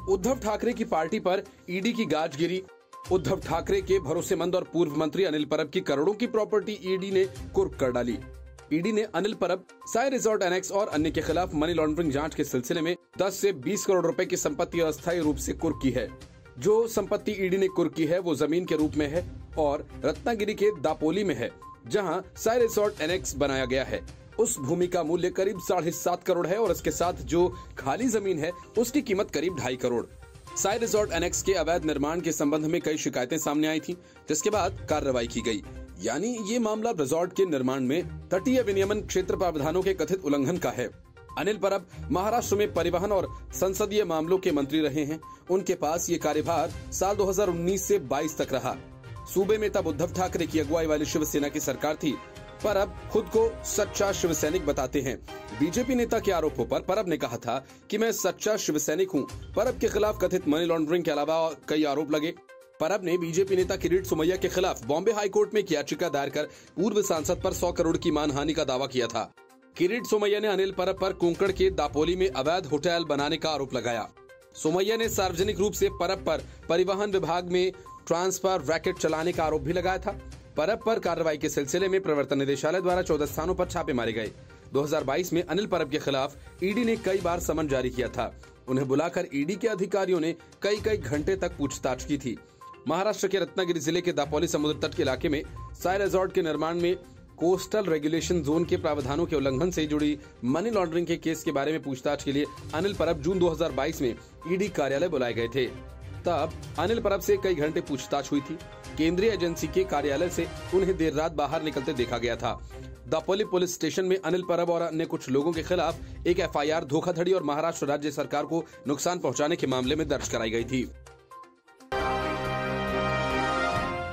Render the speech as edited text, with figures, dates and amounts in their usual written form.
उद्धव ठाकरे की पार्टी पर ईडी की गाज गिरी। उद्धव ठाकरे के भरोसेमंद और पूर्व मंत्री अनिल परब की करोड़ों की प्रॉपर्टी ईडी ने कुर्क कर डाली। ईडी ने अनिल परब, साई रिजॉर्ट एनेक्स और अन्य के खिलाफ मनी लॉन्ड्रिंग जांच के सिलसिले में 10 से 20 करोड़ रुपए की संपत्ति अस्थायी रूप से कुर्क की है। जो संपत्ति ईडी ने कुर्क की है वो जमीन के रूप में है और रत्नागिरी के दापोली में है, जहां साई रिजॉर्ट एनेक्स बनाया गया है। उस भूमि का मूल्य करीब 7.5 करोड़ है और इसके साथ जो खाली जमीन है उसकी कीमत करीब 2.5 करोड़। साई रिजॉर्ट एनेक्स के अवैध निर्माण के संबंध में कई शिकायतें सामने आई थी, जिसके बाद कार्रवाई की गई। यानी ये मामला रिजॉर्ट के निर्माण में तटीय विनियमन क्षेत्र प्रावधानों के कथित उल्लंघन का है। अनिल परब महाराष्ट्र में परिवहन और संसदीय मामलों के मंत्री रहे हैं। उनके पास ये कार्यभार साल 2019 से 22 तक रहा। सूबे में तब उद्धव ठाकरे की अगुवाई वाली शिवसेना की सरकार थी। परब खुद को सच्चा शिवसैनिक बताते हैं। बीजेपी नेता के आरोपों पर परब ने कहा था कि मैं सच्चा शिवसैनिक हूं। परब के खिलाफ कथित मनी लॉन्ड्रिंग के अलावा कई आरोप लगे। परब ने बीजेपी नेता किरीट सोमैया के खिलाफ बॉम्बे हाईकोर्ट में एक याचिका दायर कर पूर्व सांसद पर 100 करोड़ की मानहानि का दावा किया था। किरीट सोमैया ने अनिल परब पर कोंकण के दापोली में अवैध होटल बनाने का आरोप लगाया। सोमैया ने सार्वजनिक रूप से परब पर परिवहन विभाग में ट्रांसफर रैकेट चलाने का आरोप भी लगाया था। परब पर कार्रवाई के सिलसिले में प्रवर्तन निदेशालय द्वारा 14 स्थानों पर छापे मारे गए। 2022 में अनिल परब के खिलाफ ईडी ने कई बार समन जारी किया था। उन्हें बुलाकर ईडी के अधिकारियों ने कई घंटे तक पूछताछ की थी। महाराष्ट्र के रत्नागिरी जिले के दापोली समुद्र तट के इलाके में साई रिजॉर्ट के निर्माण में कोस्टल रेगुलेशन जोन के प्रावधानों के उल्लंघन से जुड़ी मनी लॉन्ड्रिंग के केस के बारे में पूछताछ के लिए अनिल परब जून 2022 में ईडी कार्यालय बुलाए गए थे। तब अनिल परब से कई घंटे पूछताछ हुई थी। केंद्रीय एजेंसी के कार्यालय से उन्हें देर रात बाहर निकलते देखा गया था। दापोली पुलिस स्टेशन में अनिल परब और अन्य कुछ लोगों के खिलाफ एक एफआईआर धोखाधड़ी और महाराष्ट्र राज्य सरकार को नुकसान पहुंचाने के मामले में दर्ज कराई गई थी।